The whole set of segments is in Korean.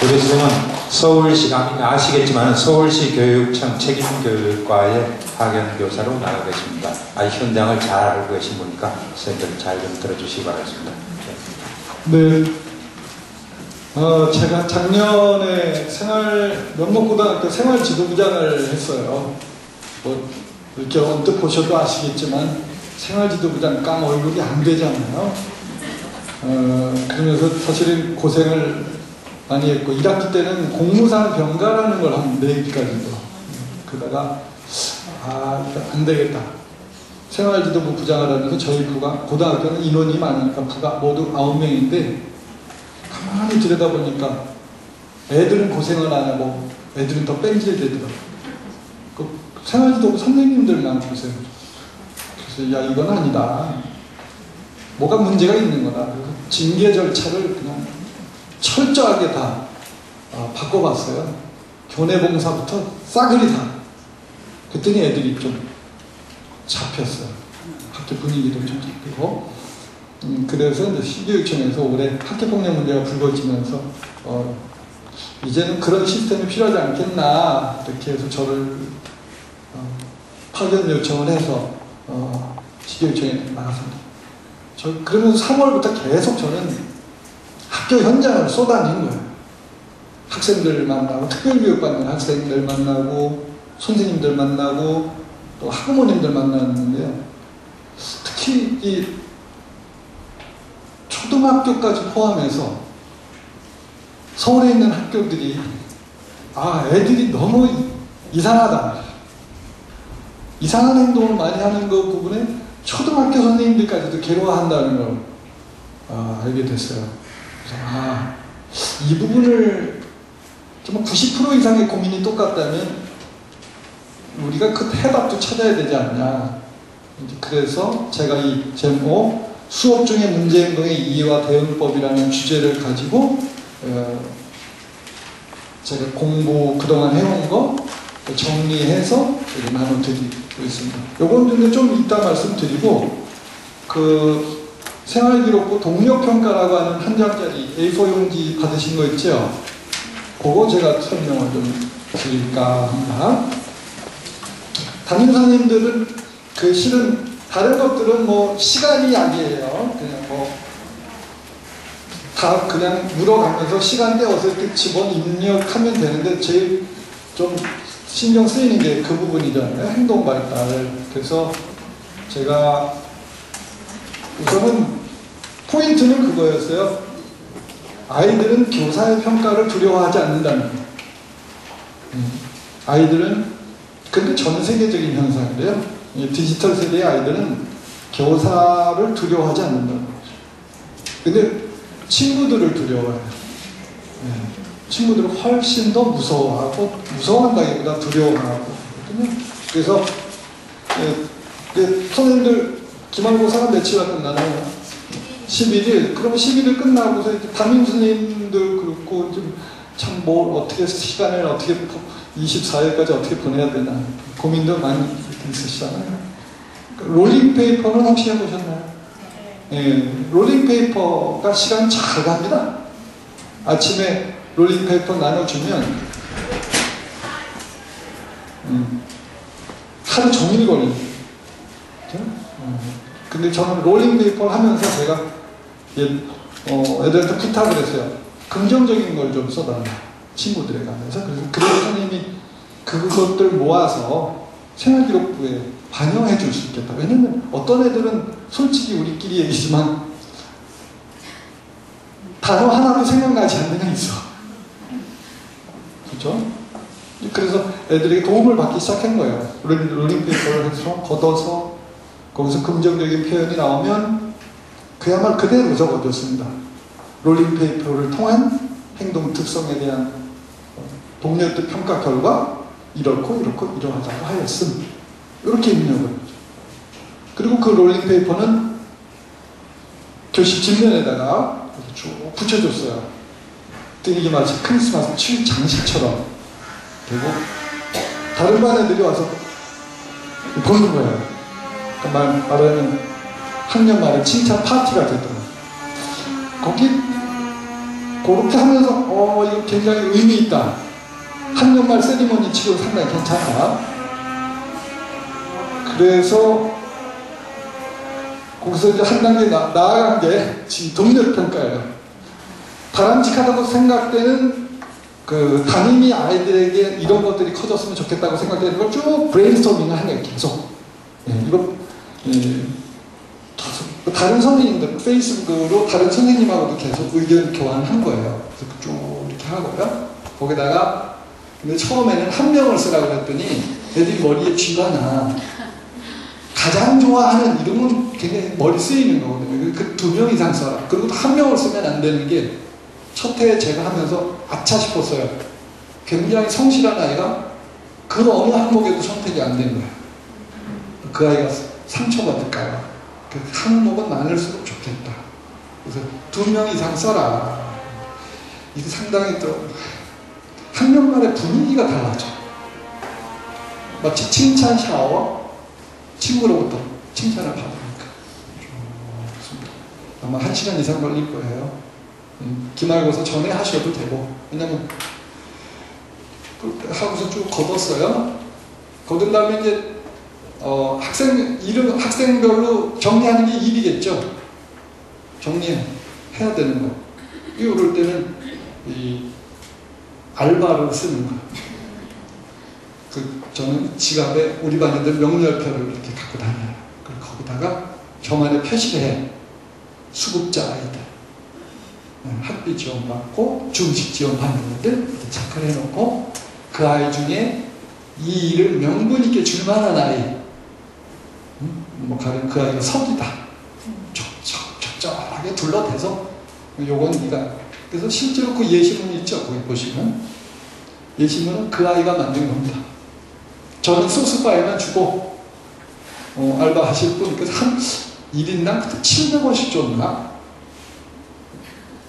우리 선생님은 서울시, 아시겠지만 서울시 교육청 책임교육과의 학연교사로 나가 계십니다. 현장을 잘 알고 계신 분이니까 선생님들 잘 좀 들어주시기 바라겠습니다. 네. 제가 작년에 면목고등학교 생활지도부장을 했어요. 이렇게 언뜻 보셔도 아시겠지만 생활지도부장 깡 얼굴이 안 되잖아요. 그러면서 사실은 고생을 많이 했고 1학기 때는 공무상 병가라는 걸 한 4기까지도 그러다가 안 되겠다. 생활지도부 부장을 하면서 저희 부가 고등학교는 인원이 많으니까 부가 모두 9명인데 가만히 들여다보니까 애들은 고생을 안 하고 애들은 더 뺀질되더라고요. 그 생활지도부 선생님들만 고생. 그래서 야 이건 아니다. 뭐가 문제가 있는 거다. 그래서 징계 절차를 그냥 철저하게 다 바꿔봤어요. 교내봉사부터 싸그리 다. 그랬더니 애들이 좀 잡혔어요. 학교 분위기도 좀 잡히고. 그래서 이제 시교육청에서 올해 학교폭력 문제가 불거지면서 이제는 그런 시스템이 필요하지 않겠나 이렇게 해서 저를 파견 요청을 해서 시교육청에 나갔습니다. 그러면서 3월부터 계속 저는 학교 현장을 쏟아낸 거예요. 학생들 만나고 특별교육받는 학생들 만나고 선생님들 만나고 또 학부모님들 만났는데요. 특히 이 초등학교까지 포함해서 서울에 있는 학교들이 애들이 너무 이상하다. 이상한 행동을 많이 하는 그 부분에 초등학교 선생님들까지도 괴로워한다는 걸 알게 됐어요. 그래서 이 부분을 좀 90% 이상의 고민이 똑같다면 우리가 그 해답도 찾아야 되지 않냐. 그래서 제가 이 제목 수업 중의 문제 행동의 이해와 대응법이라는 주제를 가지고 제가 공부 그동안 해온 거 정리해서 나눠드리고 있습니다. 요건 좀 이따 말씀드리고 생활기록부 동력평가라고 하는 한 장짜리 A4 용지 받으신 거 있죠? 그거 제가 설명을 좀 드릴까 합니다. 담임선생님들은 실은 다른 것들은 시간이 약이에요. 다 그냥 물어가면서 시간 떼어서 이렇게 집어 입력하면 되는데 제일 좀 신경 쓰이는 게 그 부분이잖아요. 행동 발달. 그래서 제가 우선은 포인트는 그거였어요. 아이들은 교사의 평가를 두려워하지 않는다는 거예요. 아이들은 근데 전 세계적인 현상인데요. 디지털 세대의 아이들은 교사를 두려워하지 않는다는 거죠. 근데 친구들을 두려워해요. 친구들은 훨씬 더 무서워하고 무서워한다기보다 두려워하고 그렇거든요. 그래서 선생님들 기말고사가 며칠가 끝나나요? 11일. 그럼 11일 끝나고서 담임 선생님들 그렇고 참 어떻게 시간을 어떻게 24일까지 어떻게 보내야 되나 고민도 많이 있으시잖아요. 롤링페이퍼는 혹시 해보셨나요? 롤링페이퍼가 시간 잘 갑니다. 아침에 롤링페이퍼 나눠주면 하루 종일 걸립니다. 근데 저는 롤링페이퍼를 하면서 제가 애들한테 부탁을 했어요. 긍정적인 걸 좀 써달라. 친구들에게 하면서. 그래서 선생님이 그것들 모아서 생활기록부에 반영해 줄 수 있겠다. 왜냐면 어떤 애들은 솔직히 우리끼리 얘기지만 단어 하나도 생각나지 않는 애 있어. 그렇죠? 그래서 애들에게 도움을 받기 시작한 거예요. 롤링페이퍼를 해서 걷어서 거기서 긍정적인 표현이 나오면 그야말로 그대로 적어줬습니다. 롤링페이퍼를 통한 행동 특성에 대한 동료들 평가 결과 이렇고 이러하다고 하였음. 이렇게 입력을 했죠. 그리고 그 롤링페이퍼는 교실 뒷면에다가 쭉 붙여줬어요. 그랬더니 이게 마치 크리스마스 트리 장식처럼 되고 다른 반 애들이 와서 보는 거예요. 말하면 학년 말에 칭찬 파티가 되더라고요. 거기 그렇게 하면서 이거 굉장히 의미 있다. 한년말 세리머니 치고 상당히 괜찮다. 그래서 거기서 이제 한 단계 나아간 게 지금 동력평가예요. 바람직하다고 생각되는 그 담임이 아이들에게 이런 것들이 커졌으면 좋겠다고 생각되는 걸 쭉 브레인스토밍을 하는 거예요. 계속. 이거 다른 선생님들 페이스북으로 다른 선생님하고도 계속 의견 교환한 거예요. 그래서 쭉 이렇게 하고요. 거기다가 근데 처음에는 한 명을 쓰라고 그랬더니 애들이 머리에 쥐가 나. 가장 좋아하는 이름은 굉장히 머리 쓰이는 거거든요. 그 2명 이상 써라. 그리고 또 한 명을 쓰면 안 되는 게 첫 해에 제가 하면서 아차 싶었어요. 굉장히 성실한 아이가 그 어느 항목에도 선택이 안 된 거예요. 그 아이가 상처받을까요? 그 항목은 많을수록 좋겠다. 그래서 2명 이상 써라. 이게 상당히 또 한 명만의 분위기가 달라져. 마치 칭찬 샤워, 친구로부터 칭찬을 받으니까. 아마 1시간 이상 걸릴 거예요. 기말고사 전에 하셔도 되고. 왜냐면 하고서 쭉 걷었어요. 걷은 다음에 이제 학생별로 정리하는 게 일이겠죠. 정리해야 되는 거. 이럴 때는 알바를 쓰는 거예요. 저는 지갑에 우리 반 애들 명렬표를 이렇게 갖고 다녀요. 그리고 거기다가 저만의 표시를 해. 수급자 아이들. 학비 지원받고 중식 지원받는 애들 체크를 해놓고 그 아이 중에 이 일을 명분 있게 줄 만한 아이, 가령 그 아이가 석이다. 적절하게 둘러대서 요건 네가. 그래서 실제로 그 예시문 있죠. 거기 보시면 예시문은 그 아이가 만든 겁니다. 저는 소스 파일만 주고 알바 하실 분 그래서 한 1인당 그때 700원씩 줬나?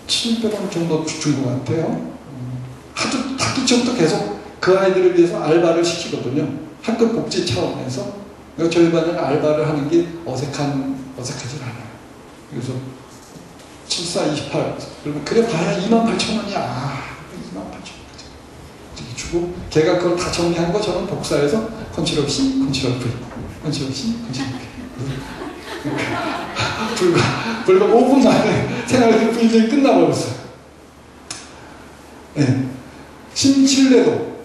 700원 정도 준 것 같아요. 하도 학기 초부터 계속 그 아이들을 위해서 알바를 시키거든요. 학급 복지 차원에서. 그래서 저희 반은 알바를 하는 게 어색하지 않아요. 그래서 7428 그러면 그래 봐야 28,000원이야. 28,000원까지 이렇게 주고 걔가 그걸 다 정리한 거 저는 복사해서 컨트롤 C, 컨트롤 V, 컨트롤 C, 컨트롤 V. 불과 5분 만에 생활비 분쟁이 끝나버렸어요. 네. 신뢰도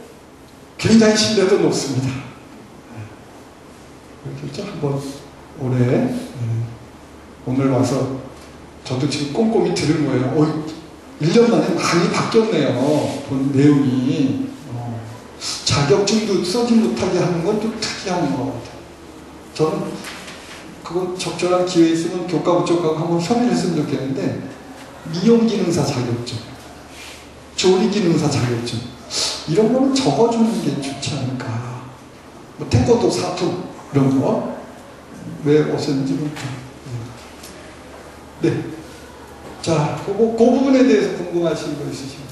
굉장히 신뢰도 높습니다. 그렇죠? 한번 올해 오늘 와서 저도 지금 꼼꼼히 들은 거예요. 1년 만에 많이 바뀌었네요. 본 내용이. 자격증도 써지 못하게 하는 건 좀 특이한 것 같아요. 저는 그거 적절한 기회 있으면 교과부 쪽하고 한번 협의를 했으면 좋겠는데 미용기능사 자격증, 조리기능사 자격증 이런 거는 적어주는 게 좋지 않을까. 뭐 태권도 사투 이런 거 왜 오셨는지 모르겠어요. 네. 자, 그 부분에 대해서 궁금하신 거 있으신가요?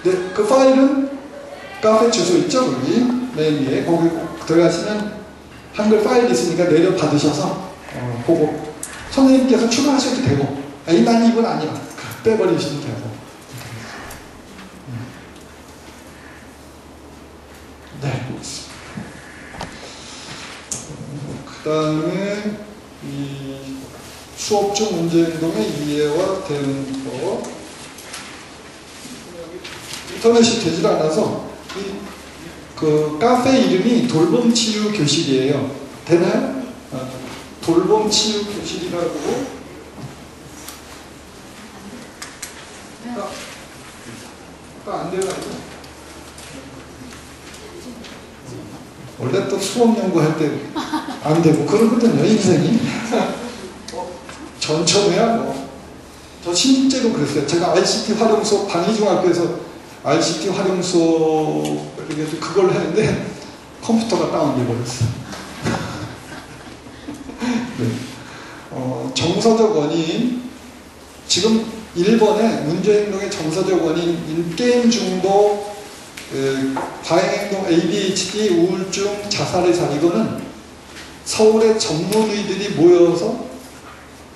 네, 그 파일은 카페 주소 있죠? 거기 맨 위에 거기 들어가시면 한글 파일이 있으니까 내려 받으셔서 보고 선생님께서 추가하셔도 되고 난 이건 아니야 빼버리셔도 되고. 네. 그 다음에 이 수업 중 문제행동의 이해와 대응 법. 인터넷이 되질 않아서 그 카페 이름이 돌봄치유 교실이에요. 되나요? 돌봄치유 교실이라고. 안 돼가지고. 원래 또 수업 연구할 때 안 되고 그러거든요, 인생이. 전처부야 뭐. 저 실제로 그랬어요. 제가 ICT 활용 수업 방위중학교에서 ICT 활용 수업 그걸 했는데 컴퓨터가 다운돼 버렸어요. 네. 정서적 원인 지금 일본의 문제행동의 정서적 원인인 게임 중독, 과잉행동, ADHD, 우울증, 자살의 살 이거는 서울의 전문의들이 모여서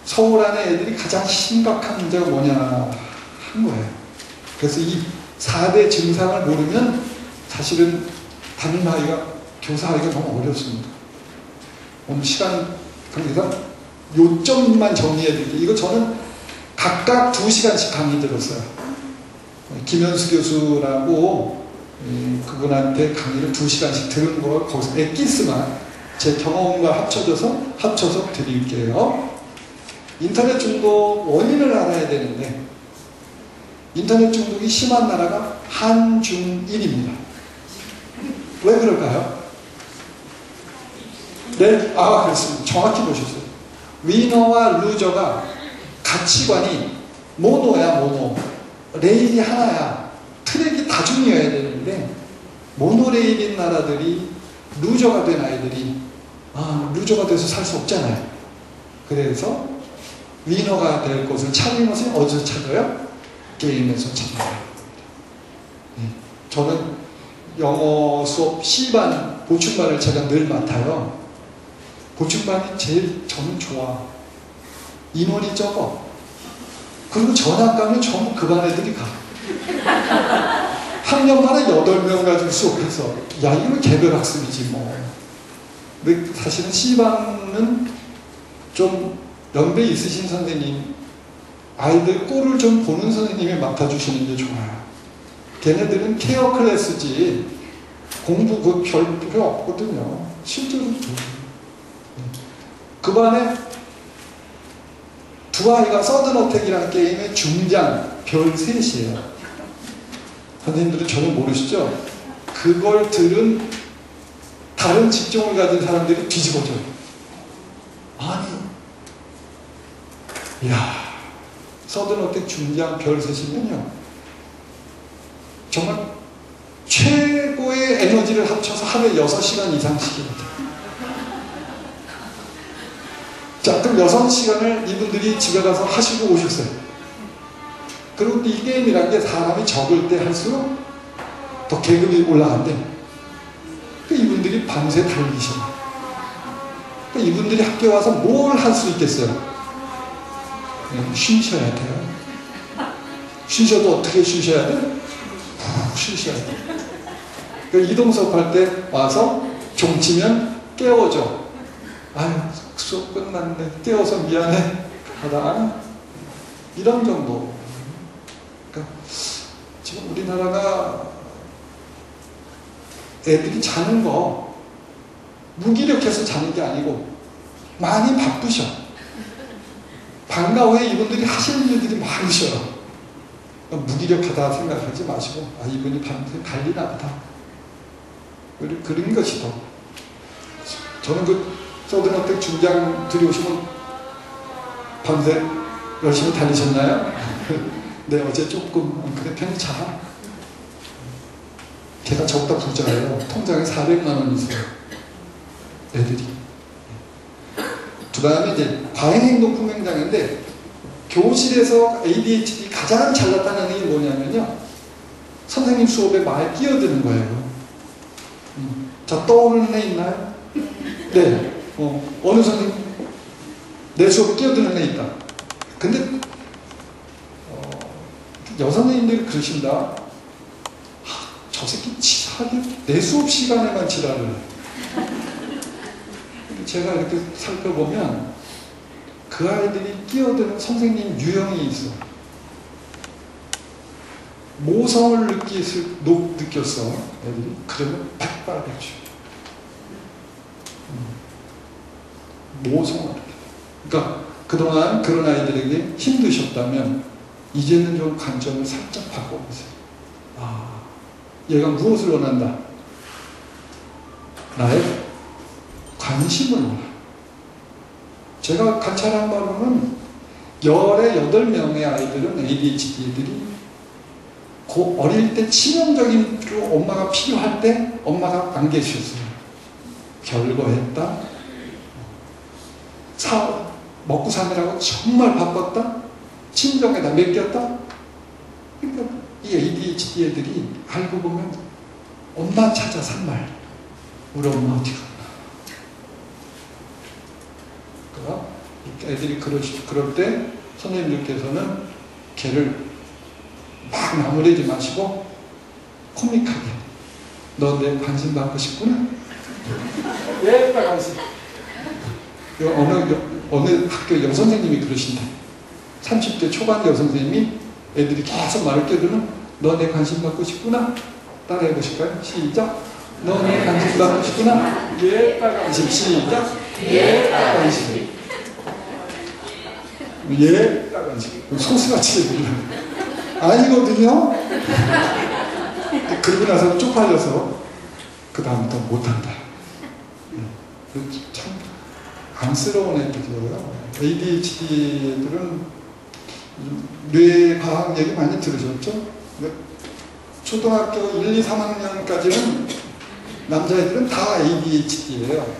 서울 안에 애들이 가장 심각한 문제가 뭐냐 한 거예요. 그래서 이 4대 증상을 모르면 사실은 담임하기가, 교사하기가 너무 어렵습니다. 오늘 시간 관계상 요점만 정리해 드릴게요. 이거 저는 각각 2시간씩 강의 들었어요. 김현수 교수라고 그분한테 강의를 2시간씩 들은 걸 거기서 엑기스만 제 경험과 합쳐서 드릴게요. 인터넷 중독 원인을 알아야 되는데 인터넷 중독이 심한 나라가 한중일입니다. 왜 그럴까요? 네, 그렇습니다. 정확히 보셨어요. 위너와 루저가 가치관이 모노야, 모노. 레일이 하나야. 트랙이 다중이어야 되는데 모노레일인 나라들이 루저가 된 아이들이 루저가 돼서 살 수 없잖아요. 그래서 위너가 될 것을 찾는 것은 어디서 찾아요? 게임에서 찾아요. 저는 영어 수업 C반 보충반을 제가 늘 맡아요. 보충반이 제일 저는 좋아. 인원이 적어. 그리고 전학 가면 전부 그 반 애들이 가. 학년마다 8명 가지고 수업해서 이거 개별학습이지 뭐. 근데 사실은 C반은 좀 연배 있으신 선생님, 아이들 꼴을 좀 보는 선생님이 맡아주시는 게 좋아요. 걔네들은 케어 클래스지 공부 별 필요 없거든요. 실제로 그 반에 두 아이가 서든어택이라는 게임의 중장 별 3이에요. 선생님들은 전혀 모르시죠? 그걸 들은 다른 직종을 가진 사람들이 뒤집어져요. 서든어택 중장 별 3이면요 정말 최고의 에너지를 합쳐서 하루에 6시간 이상씩입니다. 자, 그럼 6시간을 이분들이 집에 가서 하시고 오셨어요. 그리고 이 게임이라는 게 사람이 적을 때 할수록 더 계급이 올라간대. 이분들이 밤새 달리셔요. 이분들이 학교에 와서 뭘 할 수 있겠어요? 쉬셔야 돼요. 쉬셔도 어떻게 쉬셔야 돼? 푹 쉬셔야 돼. 이동섭 할 때 와서 종치면 깨워줘. 수업 끝났는데 깨워서 미안해. 하다. 이런 정도. 그러니까 지금 우리나라가 애들이 자는 거 무기력해서 자는 게 아니고 많이 바쁘셔. 방과 후에 이분들이 하시는 일들이 많으셔요. 무기력하다 생각하지 마시고 이분이 밤새 갈리나 보다. 그런 것이 더. 저는 서든어택 중장 들여오시면 밤새 열심히 달리셨나요? 네, 어제 조금 그래 편히 자. 걔가 저보다 부자예요. 통장에 400만 원 있어요. 애들이. 그 다음에 이제 과잉행동풍행장애인데 교실에서 ADHD 가장 잘 나타나는 게 뭐냐면요. 선생님 수업에 말 끼어드는 거예요. 자, 떠오르는 애 있나요? 네. 어느 선생님? 내 수업에 끼어드는 애 있다. 근데 여선생님들이 그러신다. 저 새끼 치사하게 내 수업 시간에만 지랄을 해. 제가 이렇게 살펴보면 그 아이들이 끼어드는 선생님 유형이 있어. 모성을 느꼈어. 애들이. 그러면 백발백중. 모성을 느껴. 그러니까 그동안 그런 아이들에게 힘드셨다면 이제는 좀 관점을 살짝 바꿔보세요. 얘가 무엇을 원한다? 나의 관심을 원한다. 제가 관찰한 바로는 열의 8명의 아이들은 ADHD 애들이 어릴 때 치명적인 엄마가 필요할 때 엄마가 안 계셨어요. 별거했다. 먹고 사느라고 정말 바빴다. 친정에다 맡겼다. 그러니까 이 ADHD 애들이 알고 보면 엄마 찾아 산 말. 우리 엄마 어디 갔나. 그러니까 애들이 그럴 때 선생님들께서는 걔를 막 나무래지 마시고 코믹하게 너 내 관심 받고 싶구나? 예, 관심. 어느 학교 여선생님이 그러신다. 30대 초반 여선생님이 애들이 계속 말을 껴들면 너 내 관심 받고 싶구나? 따라해 보실까요? 시작. 너 내 관심 받고 싶구나? 예, 관심. 시작. 예, 관심. 예, 관심. 소스같이 해드리는 아니거든요. 그러고 나서 쪽팔려서 그 다음부터 못한다. 참 안쓰러운 애들이에요. ADHD들은 뇌과학 얘기 많이 들으셨죠? 초등학교 1, 2, 3학년까지는 남자애들은 다 ADHD예요.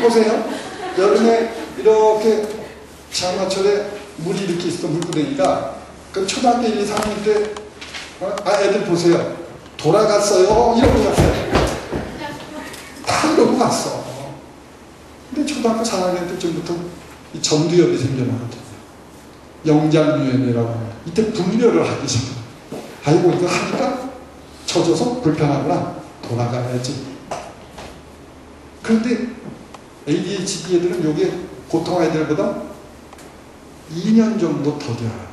보세요. 여름에 이렇게 장마철에 물이 이렇게 있어, 물구덩이가. 그 초등학교 1, 2, 3학년 때 애들 보세요. 돌아갔어요. 이러고 갔어요. 다 이러고 갔어. 근데 초등학교 4학년 때쯤부터 이 전두엽이 생겨나거든요. 영장류염이라고 합니다. 이때 분별을 하기 시작해요. 아이고 이거 하니까 젖어서 불편하구나. 돌아가야지. 그런데 ADHD 애들은 이게 보통 아이들보다 2년 정도 더뎌요.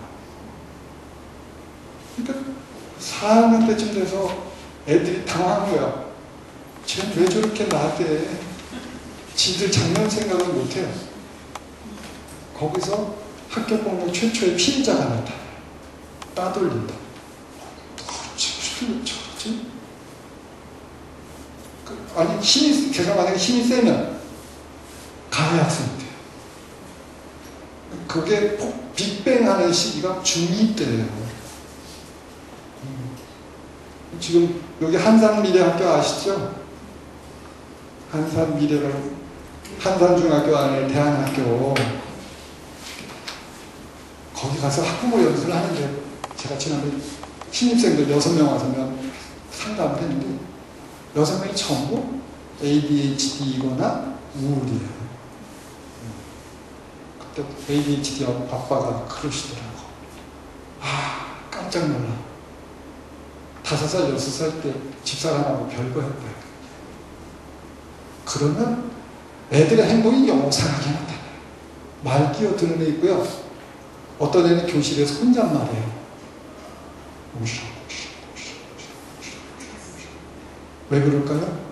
그러니까 4학년 때쯤 돼서 애들이 당황한 거야. 쟤 왜 저렇게 나한테 지들 작년 생각을 못해요. 거기서 학교 폭력 최초의 피해자가 나타나요. 따돌린다. 저지? 아니 걔가 만약에 힘이 세면 가해 학생이 돼요. 그게 빅뱅하는 시기가 중2 때예요. 지금 여기 한산미래학교 아시죠? 한산미래라고 한산중학교 안에 대한학교 거기 가서 학부모 연수를 하는데 제가 지난번에 신입생들 6명 와서 상담을 했는데 6명이 전부 ADHD이거나 우울이에요. 그때 ADHD 아빠가 그러시더라고. 아, 깜짝 놀라. 5살, 6살 때 집사람하고 별거했대요. 그러면 애들의 행동이 영상하게 나타나요. 말 끼어드는 애 있고요. 어떤 애는 교실에서 혼잣말해요. 왜 그럴까요?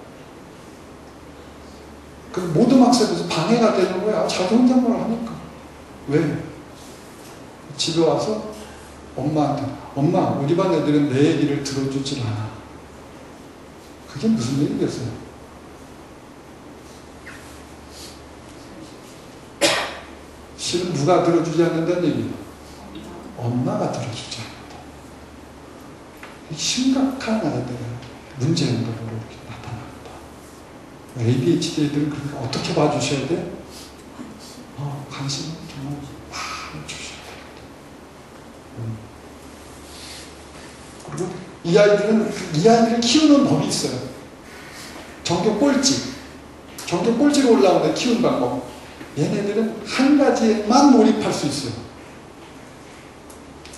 그 모든 학생에서 방해가 되는 거야. 자기 혼잣말을 하니까. 왜? 집에 와서 엄마한테 엄마, 우리 반 애들은 내 얘기를 들어주질 않아. 그게 무슨 얘기겠어요? 실은 누가 들어주지 않는다는 얘기예요? 엄마가 들어주지 않는다. 심각한 아이들의 문제 행동으로 이렇게 나타납니다. ADHD 애들은 그러니까 어떻게 봐주셔야 돼? 관심을 정말 많이 주셔야 됩니다. 그리고 이 아이들을 키우는 법이 있어요. 전교 꼴찌로 올라오는 키우는 방법. 얘네들은 한 가지에만 몰입할 수 있어요.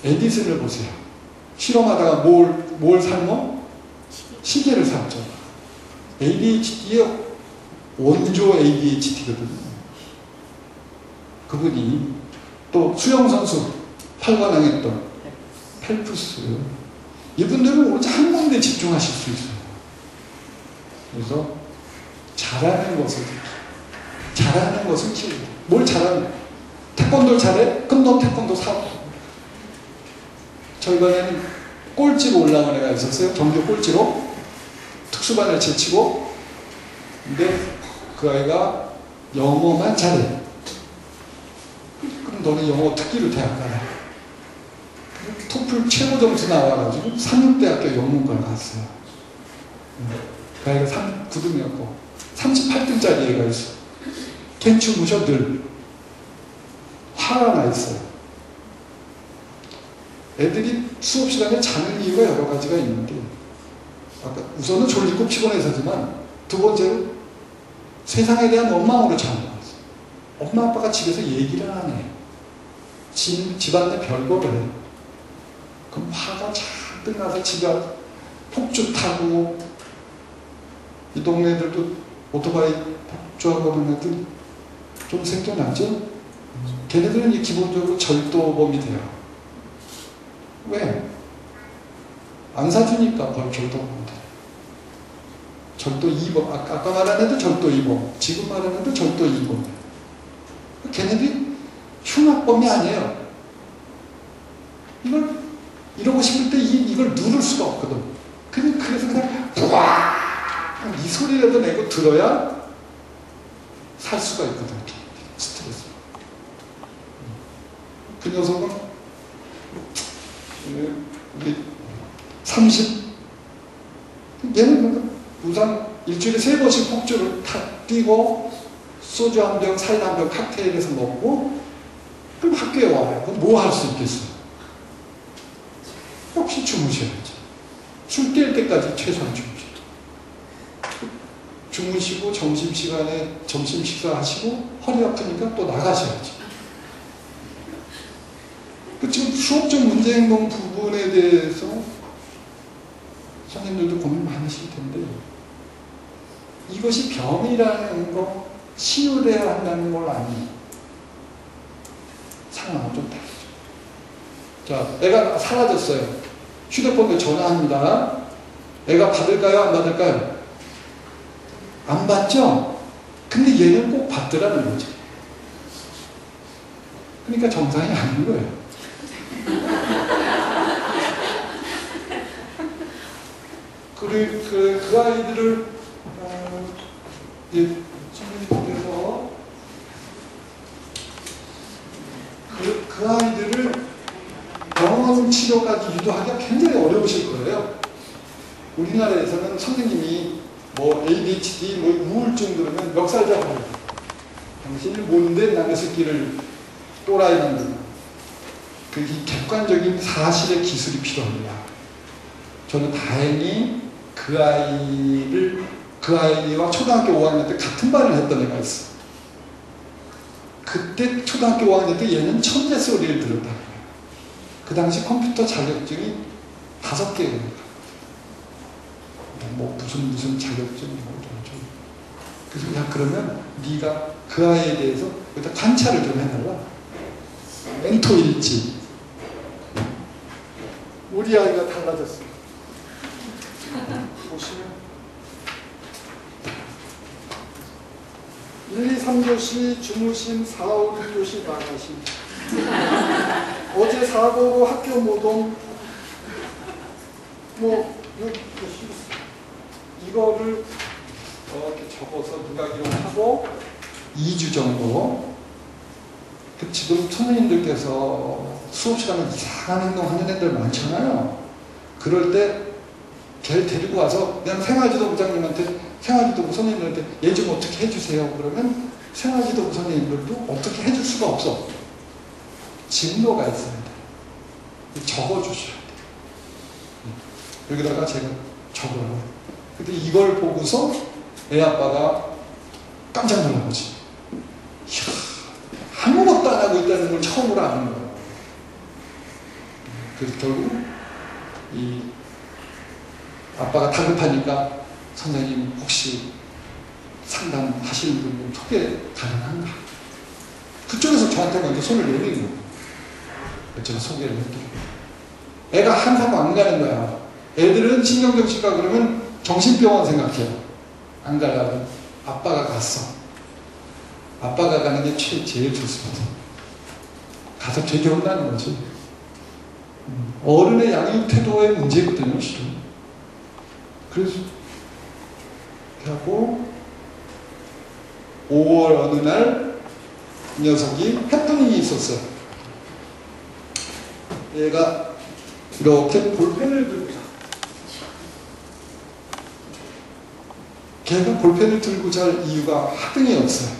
에디슨을 보세요. 실험하다가 뭘 삶어? 시계를 샀죠. ADHD의 원조 ADHD거든요. 그분이 또 수영선수 8관왕했던 펠프스. 이분들은 오로지 한 군데 집중하실 수 있어요. 그래서 잘하는 것을 키우고. 뭘 잘하는? 태권도를 잘해? 그럼 너 태권도 사고. 저희 반에는 꼴찌로 올라온 애가 있었어요. 전교 꼴찌로. 특수반을 제치고. 근데 그 아이가 영어만 잘해. 그럼 너는 영어 특기로 대학 가라. 토플 최고 점수 나와가지고 상륙대학교 영문과를 갔어요. 그 아이가 9등이었고 38등짜리 애가 있어. 캔추 무셔 늘 화가 나 있어요. 애들이 수업 시간에 자는 이유가 여러 가지가 있는데, 아까 우선은 졸리고 피곤해서지만 두 번째로 세상에 대한 원망으로 자는 거였어요. 엄마 아빠가 집에서 얘기를 안 해. 집안 내 별거를 해. 그럼 화가 잔뜩 나서 집에 폭주 타고, 이 동네 애들도 오토바이 폭주하고 그런 애들 좀 생겨나죠? 걔네들은 이 기본적으로 절도범이 돼요. 왜? 안 사주니까 절도범. 절도 2번, 아까 말한 애도 절도 2번, 지금 말한 애도 절도 2번. 걔네들이 흉악범이 아니에요. 이러고 싶을 때 이걸 누를 수가 없거든. 그래서 그냥 우와 이 소리라도 내고 들어야 살 수가 있거든. 스트레스. 그 녀석은 우리 30 얘는 우선 일주일에 3번씩 폭주를 뛰고 소주 한 병, 사이다 한 병 칵테일에서 먹고 그럼 학교에 와요. 그럼 뭐 할 수 있겠어요? 역시 주무셔야지. 술 깰 때까지 최소한 주무시고 점심시간에 점심 식사하시고 허리 아프니까 또 나가셔야지. 지금 수업적 문제행동 부분에 대해서 선생님들도 고민 많으실 텐데 이것이 병이라는 거 치유해야 한다는 걸 아니 상황은 좀 다르죠. 자, 애가 사라졌어요. 휴대폰에 전화합니다. 애가 받을까요? 안 받을까요? 안 받죠? 근데 얘는 꼭 받더라는 거지. 그러니까 정상이 아닌 거예요. 그 아이들을 선생님께서 그 아이들을 병원 치료까지 유도하기가 굉장히 어려우실 거예요. 우리나라에서는 선생님이 뭐 ADHD, 뭐 우울증 그러면 멱살 잡아요. 당신이 뭔데 남의 새끼를 또라이 만드나. 이 객관적인 사실의 기술이 필요합니다. 저는 다행히 그 아이와 초등학교 5학년 때 같은 반을 했던 애가 있어. 그때 초등학교 5학년 때 얘는 천재 소리를 들었다. 그 당시 컴퓨터 자격증이 5개예요. 뭐 무슨 자격증이 그래서 야 그러면 네가 그 아이에 대해서 일단 관찰을 좀 해달라. 멘토일지. 우리 아이가 달라졌어요. 보시면 1, 2, 3교시 주무심, 4, 5, 6교시 나가심. 어제 사고로 학교 못 온, 이거를 이렇게 적어서 누가 기록하고 2주 정도. 지금 선생님들께서 수업 시간에 이상한 행동하는 애들 많잖아요. 그럴 때 걔를 데리고 와서 그냥 생활지도부장님한테, 생활지도부 선생님들한테 얘 좀 어떻게 해주세요. 그러면 생활지도부 선생님들도 어떻게 해줄 수가 없어. 진도가 있어야 돼. 적어주셔야 돼. 여기다가 제가 적어요. 근데 이걸 보고서 애 아빠가 깜짝 놀란 거지. 이야, 아무것도 안 하고 있다는 걸 처음으로 아는 거예요. 그래서 결국 이 아빠가 다급하니까 선생님 혹시 상담하시는 분 소개 가능한가? 그쪽에서 저한테 먼저 손을 내미는 거예요. 제가 소개를 해드리고. 애가 항상 안 가는 거야. 애들은 신경정신과 그러면 정신병원 생각해요. 안 가려고. 아빠가 갔어. 아빠가 가는 게 제일 좋습니다. 가서 되게 혼나는 거지. 어른의 양육 태도의 문제거든요, 실은. 그래서 하고 5월 어느 날 이 녀석이 해프닝이 있었어요. 얘가 이렇게 볼펜을 들고 걔가 볼펜을 들고 잘 이유가 하등이 없어요.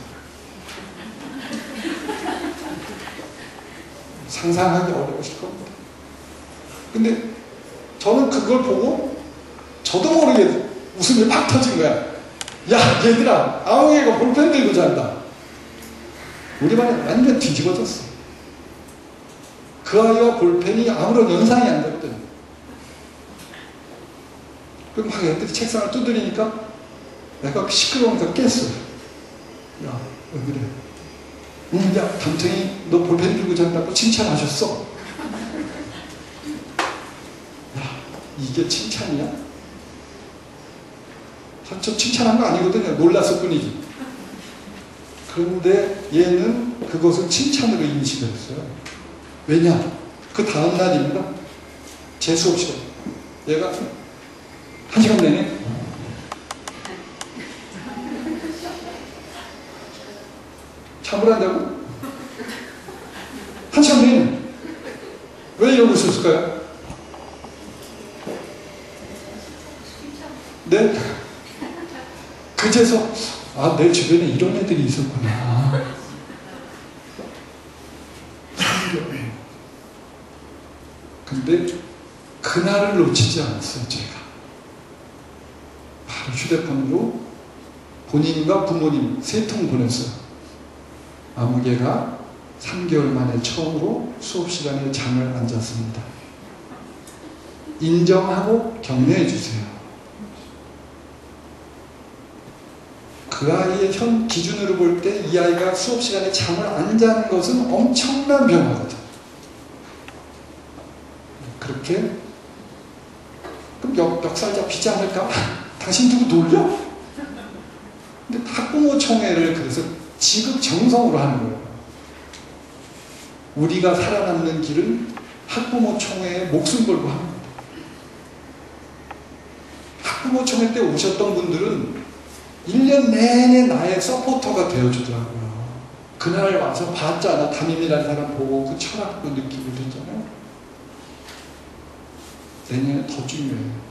상상하기 어려우실 겁니다. 근데 저는 그걸 보고 저도 모르게 웃음이 팍 터진 거야. 야 얘들아, 아웅이가 볼펜 들고 잔다. 우리 반이 완전 뒤집어졌어. 그 아이와 볼펜이 아무런 연상이 안 됐더니. 그럼 막 애들이 책상을 두드리니까 내가 시끄러우니까 깼어요. 야, 왜 그래? 야, 담탱이, 너 볼펜 들고 잔다고 칭찬하셨어. 야, 이게 칭찬이야? 저 칭찬한 거 아니거든요. 놀랐을 뿐이지. 그런데 얘는 그것을 칭찬으로 인식을 했어요. 왜냐? 그 다음 날입니다. 제 수업 시간. 얘가 1시간 내내 잠을 한다고? 1시간 내내 왜 이러고 있었을까요? 네? 그제서 아, 내 주변에 이런 애들이 있었구나. 근데 그날을 놓치지 않았어요. 제가 바로 휴대폰으로 본인과 부모님 3통 보냈어요. 아무개가 3개월 만에 처음으로 수업시간에 잠을 안 잤습니다. 인정하고 격려해 주세요. 그 아이의 현 기준으로 볼 때 이 아이가 수업시간에 잠을 안 자는 것은 엄청난 변화거든. 그렇게 그럼 멱살 잡히지 않을까? 당신 누구 놀려? 근데 학부모총회를 그래서 지극정성으로 하는 거예요. 우리가 살아남는 길은 학부모총회에 목숨 걸고 합니다. 학부모총회 때 오셨던 분들은 1년 내내 나의 서포터가 되어주더라고요. 그날 와서 봤잖아. 담임이라는 사람 보고 그 철학도 느끼고 그랬잖아요. 내년에 더 중요해요.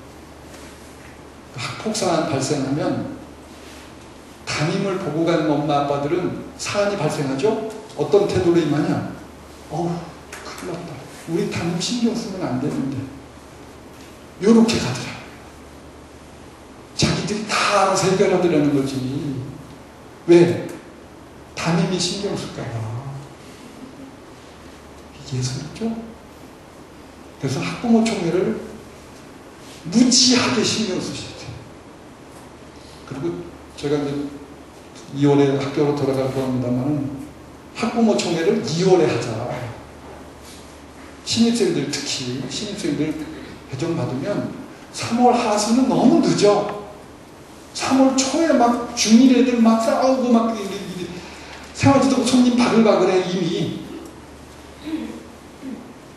학폭사안 발생하면 담임을 보고 가는 엄마 아빠들은 사안이 발생하죠? 어떤 태도로 임하냐? 어우, 큰일 났다. 우리 담임 신경 쓰면 안 되는데. 요렇게 가더라. 자기들이 다 알아서 해결하더라는 거지. 왜? 담임이 신경 쓸까봐. 예술이죠? 그래서 학부모총회를 무지하게 신경 쓰셔야 돼요. 그리고 제가 이제 2월에 학교로 돌아가고 합니다만 학부모총회를 2월에 하자. 신입생들 특히 신입생들 배정 받으면 3월 하수는 너무 늦어. 3월 초에 막 중1 애들 막 싸우고 막 생활지도부 손님 바글바글해 이미.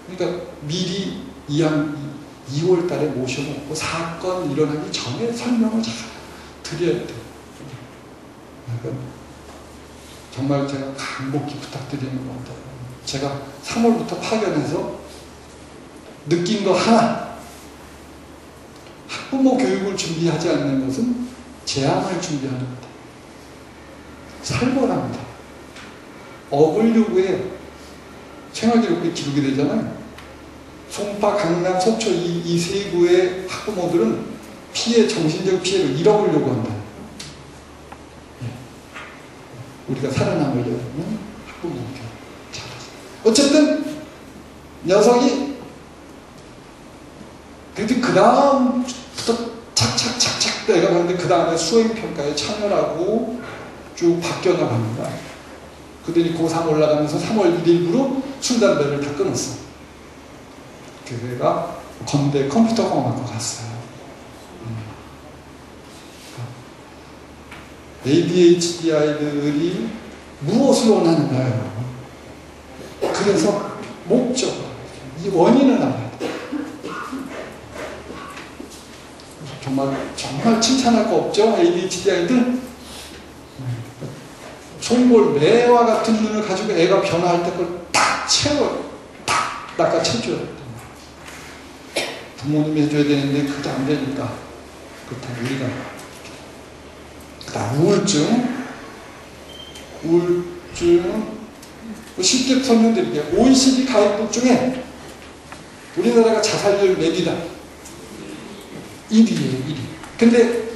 그러니까 미리 2월 달에 모셔놓고 사건 일어나기 전에 설명을 잘 드려야 돼요. 그러니까 정말 제가 간곡히 부탁드리는 겁니다. 제가 3월부터 파견해서 느낀 거 하나. 학부모 교육을 준비하지 않는 것은 재앙을 준비하는 겁니다. 살벌합니다. 어글류구에 생활기록부에 기록이 되잖아요. 송파, 강남, 속초 이 세 구의 학부모들은 정신적 피해를 1억을 요구한다. 우리가 살아남으려면 학부모 교육 잘하죠. 어쨌든 녀석이 그 다음부터 착착착착 내려가는데 그 다음에 수행평가에 참여하고 쭉 바뀌어나갑니다. 그들이 고3 올라가면서 3월 1일부로 술, 담배를 다 끊었어. 그가 건대 컴퓨터공학과 갔어요. ADHD 아이들이 무엇을 원하는가요? 그래서 목적, 이 원인을 알아야 돼. 정말 칭찬할 거 없죠? ADHD 아이들? 송골 매와 같은 눈을 가지고 애가 변화할 때 그걸 딱 채워요. 딱 낚아채줘야 돼. 부모님이 해줘야 되는데 그게 안 되니까. 그렇다고 우리가. 그다음 우울증. 쉽게 설명드릴게요. OECD 가입국 중에 우리나라가 자살률 몇이다? 1위예요, 1위. 근데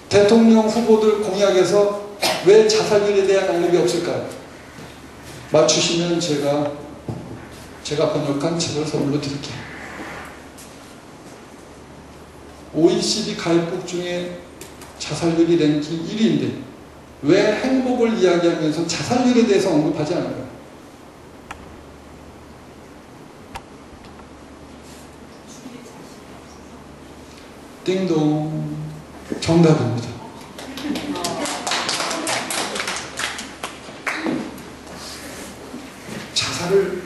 대통령 후보들 공약에서 왜 자살률에 대한 언급이 없을까요? 맞추시면 제가 번역한 책을 선물로 드릴게요. OECD 가입국 중에 자살률이 랭킹 1위인데 왜 행복을 이야기하면서 자살률에 대해서 언급하지 않을까요? 띵동, 정답입니다. 자살을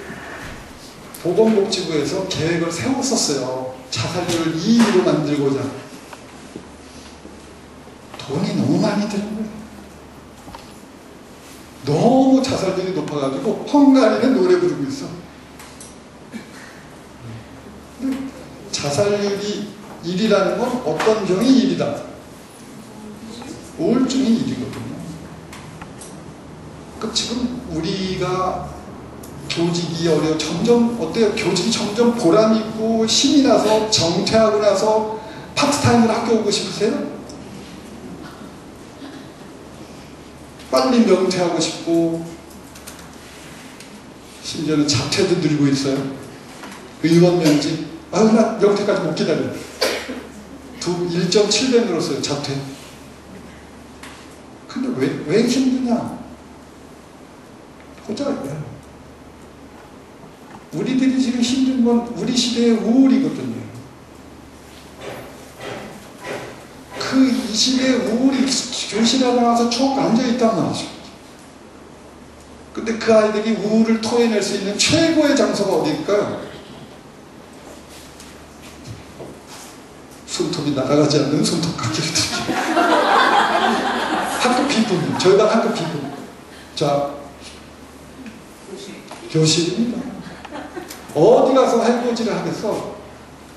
보건복지부에서 계획을 세웠었어요. 자살률을 2위로 만들고자. 돈이 너무 많이 드는 거예요. 너무 자살률이 높아가지고 헝가리는 노래 부르고 있어. 근데 자살률이 1이라는 건 어떤 병이 1이다? 우울증이 1이거든요. 그러니까 지금 우리가 교직이 점점 어때요? 교직이 점점 보람 있고 힘이 나서 정퇴하고 나서 파트타임으로 학교 오고 싶으세요? 빨리 명퇴하고 싶고 심지어는 자퇴도 늘고 있어요. 의원 면직 나 명퇴까지 못 기다려. 1.7배 늘었어요. 자퇴. 근데 왜 힘드냐? 보자. 우리들이 지금 힘든 건 우리 시대의 우울이거든요. 이 시대의 우울이 교실에 나와서 쭉 앉아있단 말이죠. 근데 그 아이들이 우울을 토해낼 수 있는 최고의 장소가 어디일까요? 손톱이 날아가지 않는 손톱 가게를 드리죠. 학급 비품, 저희 반 학급 비품. 자, 교실입니다. 어디 가서 해코지를 하겠어?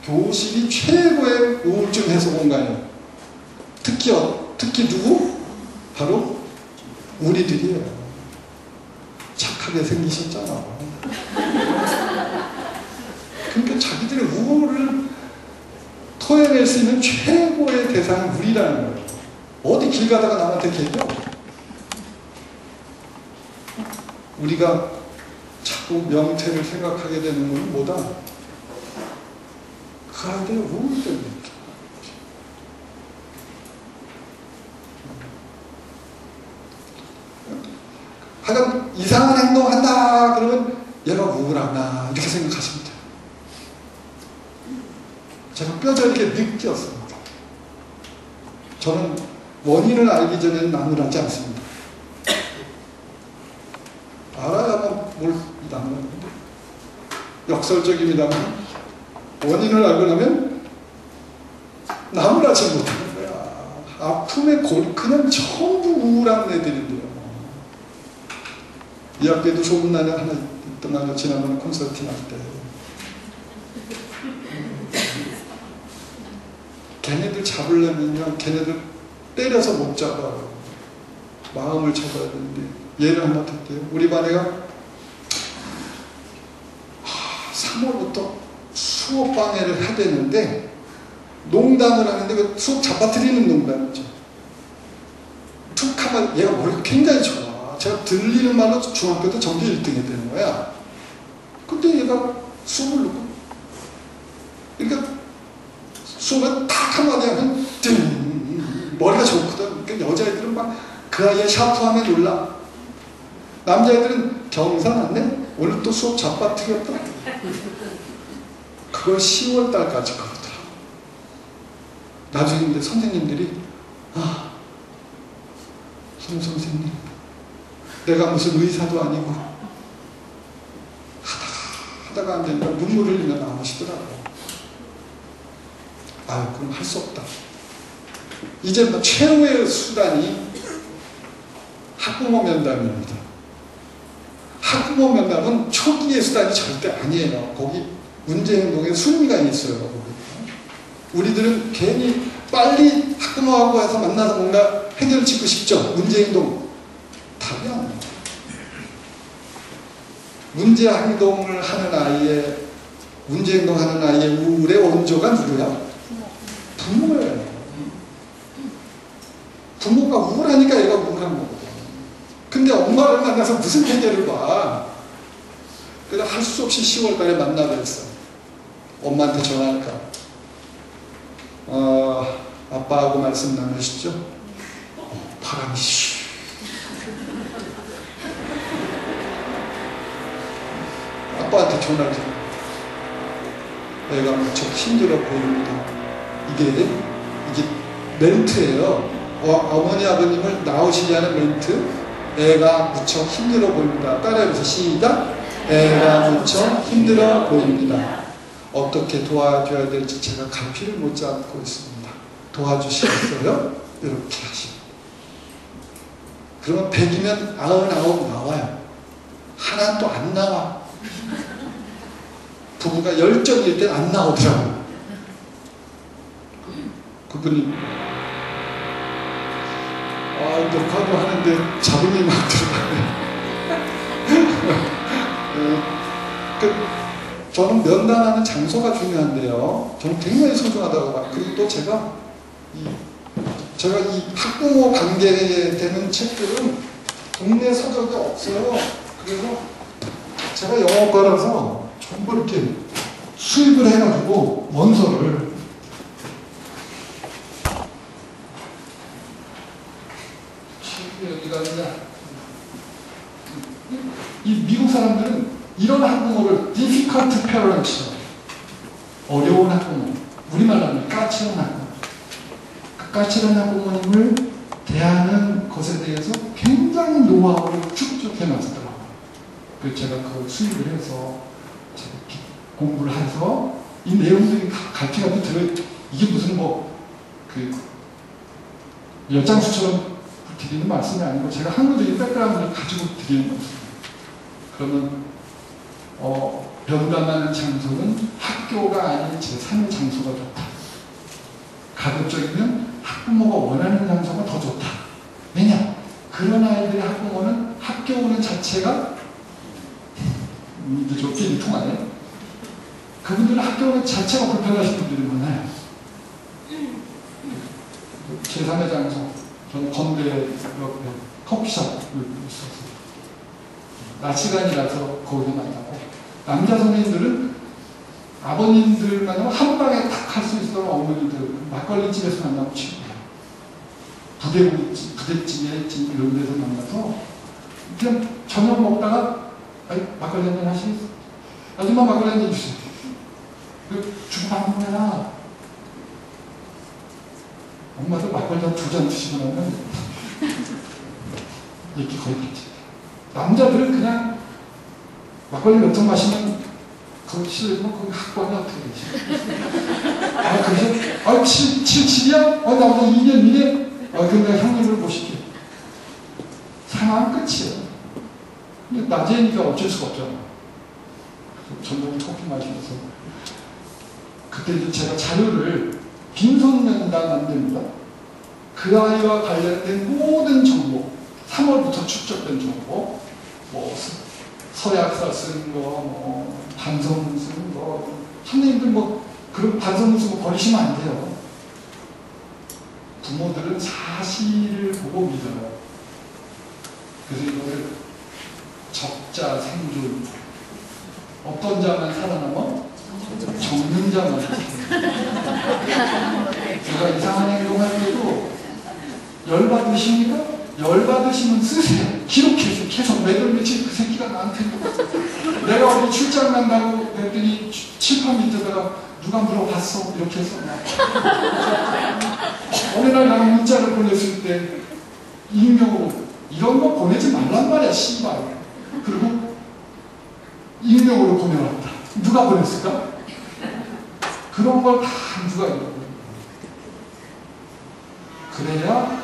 교실이 최고의 우울증 해소 공간이에요. 특히 누구? 바로 우리들이에요. 착하게 생기셨잖아. 그러니까 자기들의 우울을 토해낼 수 있는 최고의 대상은 우리라는 거예요. 어디 길 가다가 남한테 얘기해요? 우리가 자꾸 명퇴를 생각하게 되는 건 뭐다? 그 아이들의 우울 때문에. 하여간 이상한 행동한다 그러면 얘가 우울하나 이렇게 생각하시면 돼요. 제가 뼈저리게 느꼈습니다. 저는 원인을 알기 전에는 나무라지 않습니다. 알아야만 뭘 나무라는데 역설적입니다만 원인을 알고 나면 나무라지 못하는 거야. 아픔의 그냥 전부 우울한 애들인데요. 이 학교에도 좋은 날이 하나 있더만요. 지난번에 콘서팅 할 때. 걔네들 잡으려면요, 걔네들 때려서 못 잡아요. 마음을 잡아야 되는데, 예를 하나 들게요. 우리 반 애가 3월부터 수업 방해를 해야 되는데, 농담을 하는데, 그 수업 잡아뜨리는 농담이죠. 툭 하면 얘가 머리가 굉장히 좋아. 제가 들리는 말로 중학교 때 전교 1등이 되는 거야. 근데 얘가 수업을 놓고, 그러니까 수업을 탁 한마디 하면 머리가 좋거든. 그러니까 여자애들은 막 그 아이의 샤프함에 놀라. 남자애들은 경사났네? 오늘 또 수업 잡아뜨렸다. 그걸 10월달까지 그러더라. 나중에 근데 선생님들이 선생님 내가 무슨 의사도 아니고 하다가 안 되니까 눈물 흘리며 나오시더라고요. 그럼 할 수 없다. 이제 뭐 최후의 수단이 학부모 면담입니다. 학부모 면담은 초기의 수단이 절대 아니에요. 거기 문제행동에 순위가 있어요. 거기. 우리들은 괜히 빨리 학부모하고 해서 만나서 뭔가 해결짓고 싶죠. 문제행동. 답이 안 나와요. 문제행동을 하는 아이의, 문제행동하는 아이의 우울의 원조가 누구야? 부모예요. 부모가 우울하니까 얘가 우울한 거거든요. 엄마를 만나서 무슨 해결을 봐. 그래서 할 수 없이 10월 달에 만나기로 했어. 엄마한테 전화할까? 아빠하고 말씀 나누시죠? 바람이 쉬. 아빠한테 전화를 줘. 애가 무척 힘들어 보입니다. 이게 멘트예요. 어머니 아버님을 나오시려는 멘트. 애가 무척 힘들어 보입니다. 따라해보세요. 시작. 애가 무척 힘들어 보입니다. 어떻게 도와줘야 될지 제가 갈피를 못 잡고 있습니다. 도와주시겠어요? 이렇게 하십니다. 그러면 100이면 99 나와요. 하나는 또 안 나와. 부부가 열정일 땐 안 나오더라고요. 그분이 녹화도 하는데 잡음이 막 들어가네. 저는 면담하는 장소가 중요한데요. 저는 굉장히 소중하다고 봐요. 그리고 또 제가 이 학부모 관계에 되는 책들은 국내 서적이 없어요. 그래서 제가 영어과라서 전부 이렇게 수입을 해가지고 원서를 여기가 있냐. 이 미국 사람들은 이런 학부모를 difficult parents, 어려운 학부모, 우리말로 하면 까칠한 학부모, 까칠한 학부모님을 대하는 것에 대해서 굉장히 노하우를 쭉쭉 해놨더라고요. 그래서 제가 그걸 수입을 해서 제가 공부를 해서 이 내용들이 갈피가 들어. 이게 무슨 열장수처럼 드리는 말씀이 아니고 제가 한국적인 백그라운드를 가지고 드리는 말씀입니다. 그러면 면담하는 장소는 학교가 아닌 제3의 장소가 좋다. 가급적이면 학부모가 원하는 장소가 더 좋다. 왜냐? 그런 아이들의 학부모는 학교 오는 자체가 이제 좋게 통하네. 그분들은 학교 오는 자체가 불편하신 분들이 많아요. 제3의 장소, 저는 건대 옆에 커피숍을 있었어요. 낮 시간이라서 거기서 만나고, 남자 선생님들은 아버님들만 한 방에 탁 할 수 있도록 어머니들 막걸리집에서 만나고 친구예요. 부대찌개 이런 데서 만나서 그냥 저녁 먹다가 막걸리 한잔 하시겠어? 아줌마 막걸리 한잔 주세요. 주고 받는 거야. 엄마도 막걸리 한 2잔 드시고 나면 이렇게 거의 같이. 남자들은 그냥 막걸리 몇 잔 마시면 거기 실례지만 거기 학번이 어떻게 되지? 그래서 77이야? 나보다 2년 위에? 그럼 내가 형님을 모실게. 상황 끝이에요. 근데 낮에니까 어쩔 수가 없잖아. 전동이 커피 마시면서 그때 이제 제가 자료를 빈손 면담 만듭니다. 그 아이와 관련된 모든 정보, 3월부터 축적된 정보, 서약서 쓰는 거, 반성문 쓰는 거, 선생님들 그런 반성문 쓰고 버리시면 안 돼요. 부모들은 사실을 보고 믿어요. 그래서 이거를 적자 생존, 어떤 자만 살아남아? 적는 자만 살아남아. 제가 이상한 행동할 때도 열받으십니까? 열받으시면 쓰세요. 기록해서 계속 매달 며칠 그 새끼가 나한테 내가 어디 출장 간다고 그랬더니 칠판 밑에다가 누가 물어봤어 이렇게 해서 어느 날 나는 문자를 보냈을 때 익명으로 이런 거 보내지 말란 말이야 씨발. 그리고 익명으로 보내왔다. 누가 보냈을까? 그런 걸 다 누가 읽어요. 그래야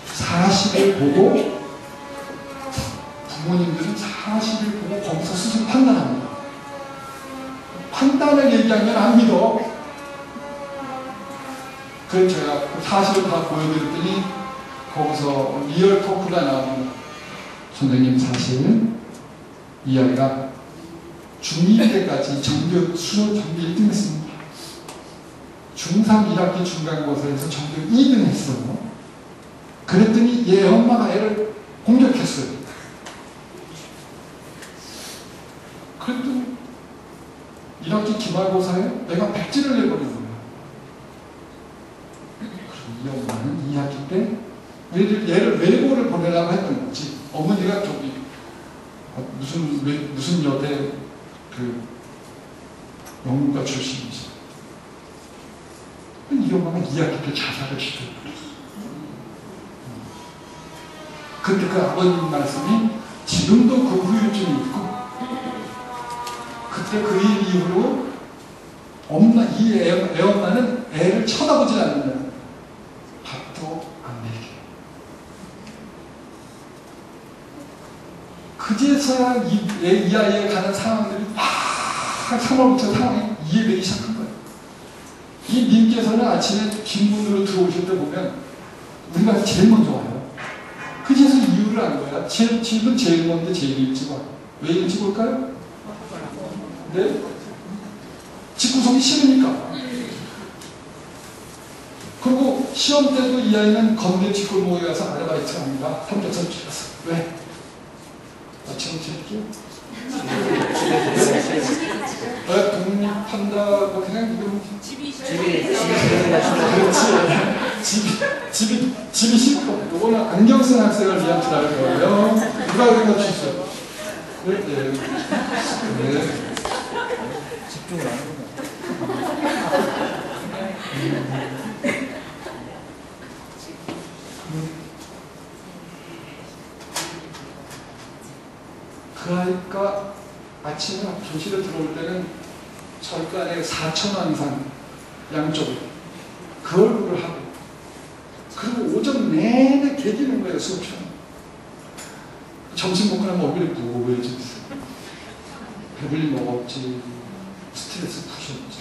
사실을 보고 부모님들은 사실을 보고 거기서 스스로 판단합니다. 판단을 얘기하면 안 믿어. 그래서 제가 사실을 다 보여드렸더니 거기서 리얼 토크가 나옵니다. 선생님 사실 이 아이가 중2 때까지 수능 전교 1등 했습니다. 중3 1학기 중간고사에서 전교 2등 했어요. 그랬더니 얘 엄마가 애를 공격했어요. 무슨 1학기 기말고사에 내가 백지를 내버리는 거야. 그럼 이 엄마는 2학기 때 얘를 외고를 보내라고 했던 거지. 어머니가 저기 무슨 여대 그 영문과 출신이지. 이 엄마가 2학기 때 자살을 시켰어. 근데 그 아버님 말씀이 지금도 그 후유증이 있고, 그때 그 일 이후로 이 애엄마는 애를 쳐다보지 않는다. 밥도 안 먹게. 그제서야 이 아이에 가는 상황들이 막 3월부터 상황이 이해되기 시작한 거예요. 이 님께서는 아침에 빈문으로 들어오실 때 보면 우리가 제일 먼저 와요. 그제서 이유를 안 거야. 집은 제일 먼저 제일 일찍 와요. 왜 일찍 올까요? 네? 집구석이 싫으니까. 그리고 시험 때도 이 아이는 건대 뒷골목에 가서 아르바이트를 합니다. 삼겹살 집에서. 왜? 아침 드릴게요. 독립한다고 그냥 이거 집이 싫고, 요거는 안경 쓴 학생을 위한 드라이버예요. 누가 그런 거 주세요. 네. 집중을 안 하는구나. 그 아이가 아침에 교실에 들어올 때는 절간에 4,000원 이상 양쪽으로 그 얼굴을 하고, 그리고 오전 내내 개기는 거예요. 수업 시간. 점심 먹고 나면 얼굴이 부어져 있어요. 배불리 먹었지, 스트레스 푸셨지.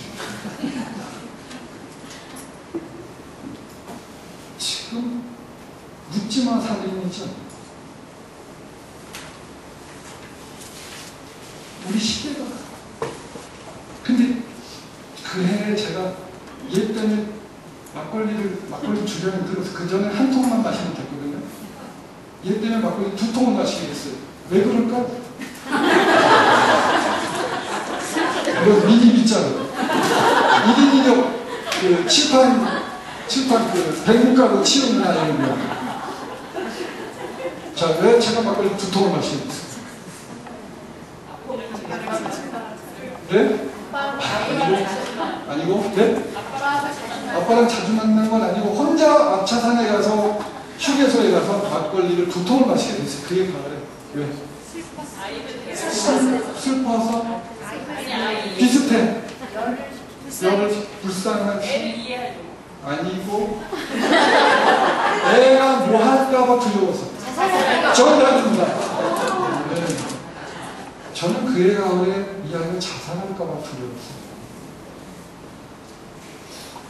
지금 묻지마 살인이죠. 우리 시대가. 근데 그 해에 제가 얘 때문에 막걸리 주량을 들어서 그 전에 한 통만 마시면 됐거든요. 얘 때문에 막걸리 2통을 마시게 됐어요. 왜 그럴까? 이거 미니 빗자루. 1인 1역 그 칠판 그 백문가로 치우는 아이입니다. 자, 왜 제가 막걸리 2통을 마시게 됐어요? 네? 아니고? 네? 아빠랑 자주 만난 건 아니고 혼자 앞차산에 가서 휴게소에 가서 막걸리를 2통을 마시게 됐어요. 그게 가을에. 왜? 슬퍼서? 비슷해. 열을 불쌍한 아니고 애가 뭐 할까봐 두려워서. 저는 해줍니다. 네. 저는 그 애가 가을에 이 아이가 자살할까봐 두려웠어요.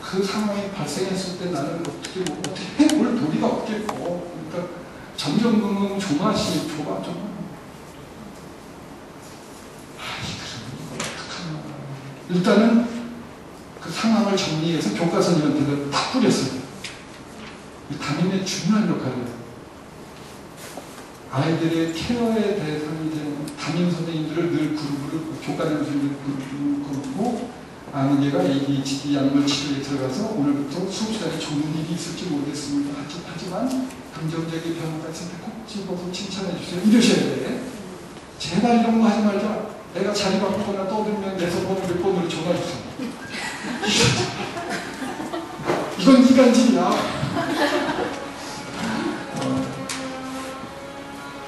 그 상황이 발생했을 때 나는 어떻게 해볼 도리가 없겠고, 그러니까 점점금금 조마시 조마. 일단은 그 상황을 정리해서 교과서님한테 다 뿌렸어요. 담임의 중요한 역할이에요. 아이들의 케어에 대상이 되는 담임 선생님들을 늘 그룹으로, 교과담 선생님들 그룹으로 아는 얘가 ADHD 약물 치료에 들어가서 오늘부터 수업 시간에 좋은 일이 있을지 모르겠습니다. 하지만 긍정적인 변화가 있을 때 꼭 집어서 칭찬해 주세요. 이러셔야 돼. 제발 이런 거 하지 말자. 내가 자리 바꾸거나 떠들면 내 번호 몇 번으로 전화 주세요. 이건 이간질이야.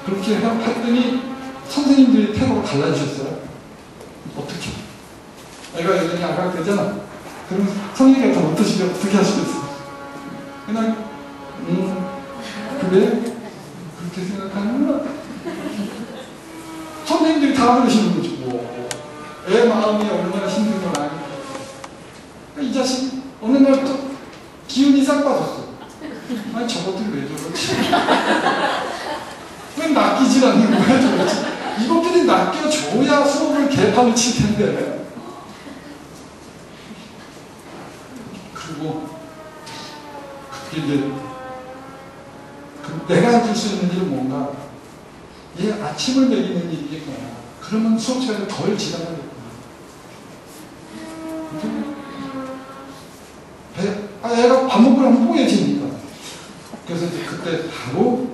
그렇게 했더니 선생님들이 태도가 달라지셨어요. 어떻게? 애가 여전히 악악되잖아. 그러면 선생님이 더 어떻게 하시겠어요? 그냥 그래? 그렇게 생각하는구나. 선생님들이 다 그러시는 거죠. 뭐. 애 마음이 얼마나 힘든 걸 아니까. 이 자식 어느 날 또 기운이 싹 빠졌어. 아니 저것들이 왜 저러지? 왜 낚이질 않는 거야 저러지? 이것들이 낚여줘야 수업을 개판을 칠 텐데. 그리고 그게 이제 내가 해줄 수 있는 일은 뭔가, 얘 아침을 먹이는 일이겠구나. 그러면 수업 시간을 덜 지나가겠구나. 애가 밥 먹고 나면 뽀얘지니까. 그래서 이제 그때 바로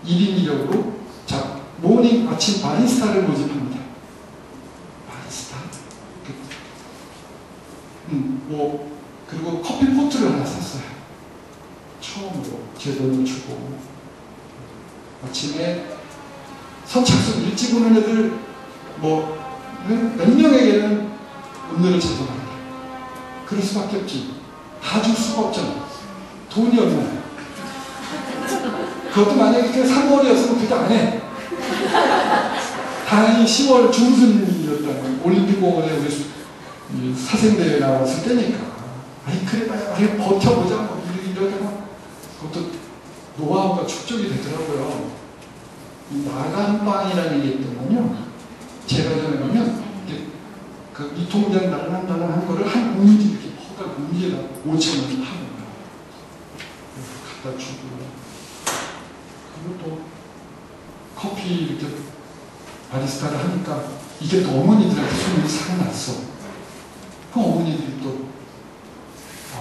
1인 1역으로 자, 모닝 아침 바리스타를 모집합니다. 바리스타? 그리고 커피 포트를 하나 샀어요. 처음으로 제 돈을 주고. 아침에 선착순 일찍 오는 애들 몇 명에게는 음료를 제공합니다. 그럴 수밖에 없지. 다 줄 수가 없잖아. 돈이 얼마야. 그것도 만약에 3월이었으면 그게 안 해. 다행히 10월 중순이었다면 올림픽공원에 우리 사생대회 나왔을 때니까. 아니 그래봐야 버텨보자 뭐 이러다가 그것도 노하우가 축적이 되더라고요. 마감빵이라는 게 있더군요. 제가 전에 가면 그 유통기한 날랑날랑한 거를 한 공기 이렇게 퍼가 공기에다 5,000원을 하는 거예요. 갖다 주고. 그리고 또 커피 이렇게 바리스타를 하니까 이게 또 어머니들한테 손이 살아났어. 그 어머니들이 또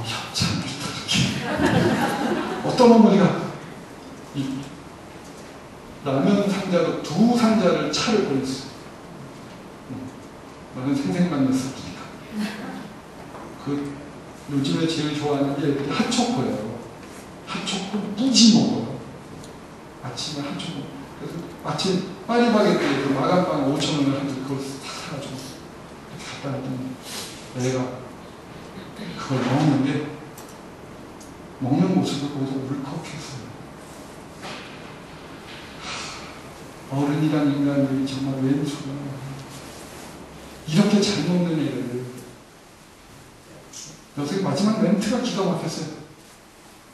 협찬을 이렇게 어떤 어머니가 이 라면 상자로 2상자를 차를 보냈어. 나는 생생만 냈었으니까. 요즘에 제일 좋아하는 게 핫초코예요. 핫초코 무지 먹어요. 아침에 핫초코. 그래서 아침 파리바게뜨에 그 마감빵 5,000원을 하는데 그걸 사가지고 이렇게 갖다 놨더니 애가 그걸 먹는데 먹는 모습을 보고서 울컥했어요. 어른이란 인간들이 정말 왼수가 이렇게 잘 먹는 애를. 여기서 마지막 멘트가 기가 막혔어요.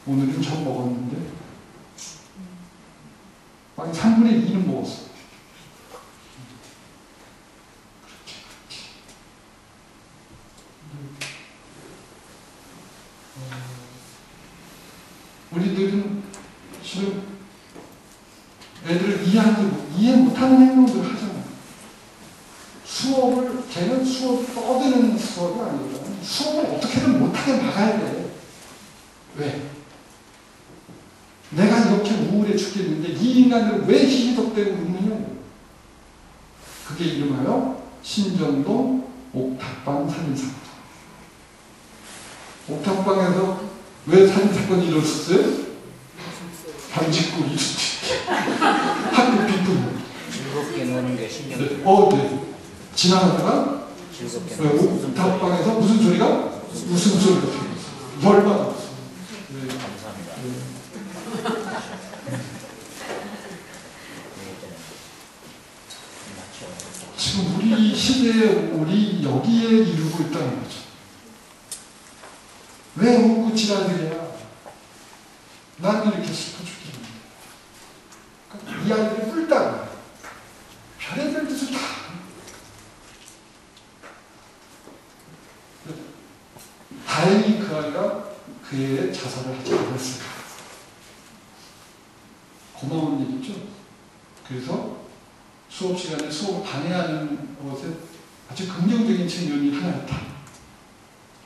오늘은 저 먹었는데 한 3분의 2는 먹었어. 우리들은 지금 애들을 이해 못하는 행동들을 하잖아요. 걔는 수업 떠드는 수업이 아니라 수업을 어떻게든 못하게 막아야 돼. 왜? 내가 이렇게 우울해 죽겠는데 이 인간들은 왜 희희덕대고 웃느냐고. 그게 이름하여 신정동 옥탑방 살인사건. 옥탑방에서 왜 살인사건이 일어났어요? 방직구 학교 비품. 즐겁게 노는 게 신경. 네. 지나가다가 옥탑방에서 무슨 소리가? 웃음소리가 들렸어요. 열받았어요. 네. 감사합니다. 지금 우리 시대에 우리 여기에 이르고 있다는 거죠. 왜 웃고 지랄들이야? 난 이렇게 슬퍼 죽겠는데. 이 아이들이 뿔다가 별의별 짓을 다. 다행히 그 아이가 그 애의 자살을 하지 않았을까. 고마운 일이죠. 그래서 수업 시간에 수업을 방해하는 것에 아주 긍정적인 측면이 하나 있다.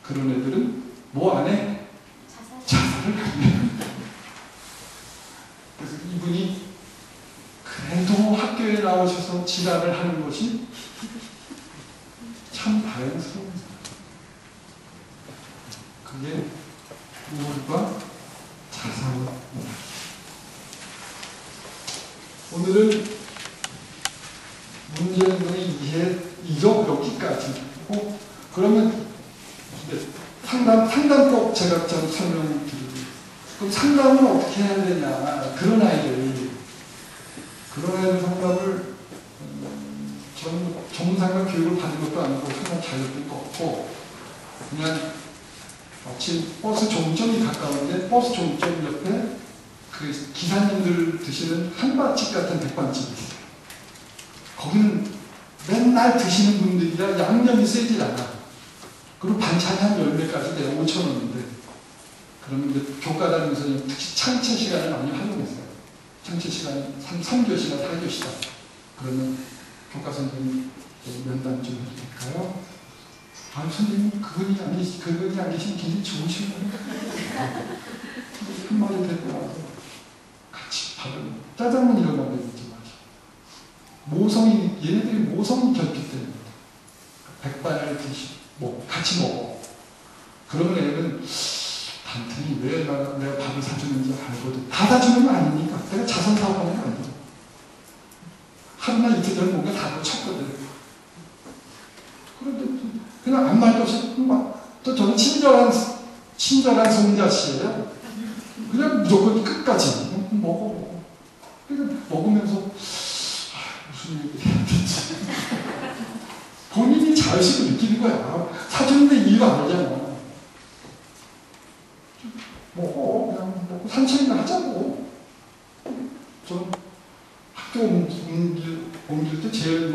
그런 애들은 뭐 안 해? 자살을 하네. 그래서 이분이 그래도 학교에 나오셔서 지랄을 하는 것이 참 다행스러운. 그게 우울과 자살입니다. 오늘은 문제의 이해 여기까지. 그러면 상담법 제가 좀 설명드리고, 그럼 상담은 어떻게 해야 되냐? 그런 아이들 상담을 저는 전문상담 교육을 받은 것도 아니고 상담 자격증도 없고 그냥 마침 버스 종점이 가까운데 버스 종점 옆에 그 기사님들 드시는 한밭집 같은 백반집이 있어요. 거기는 맨날 드시는 분들이라 양념이 세질 않아. 그리고 반찬이 한 10개까지 내가 5,000원인데 그러면 이제 교과 다니면서 특히 창체 시간을 많이 활용했어요. 창체 시간이 3교시나 4교시다. 그러면 교과 선생님 면담 좀 해도 될까요? 아, 선생님 그분이 안 계시면 굉장히 좋으신 거예요. 한마디 데리고 와서 같이 밥을 짜장면 이런 거 먹지 마시고 얘네들이 모성이 결핍됩니다. 백반을 같이 먹어. 그러면 애는 단순히 왜 내가 밥을 사주는지 알거든. 다 사주는 거 아니니까. 내가 자선 사업하는 거 아니야. 하루나 이틀 전에 뭔가 다 쳤거든. 그런데 그냥 아무 말도 없이 또 저는 친절한 손자씨예요. 그냥 무조건 끝까지 먹어. 그냥 먹으면서 무슨 얘기 해야 되지? 본인이 자의식을 느끼는 거야. 사주는데 이유가 아니잖아. 먹어. 그냥 먹고 산책이나 하자고. 저는 학교 옮길 때 제일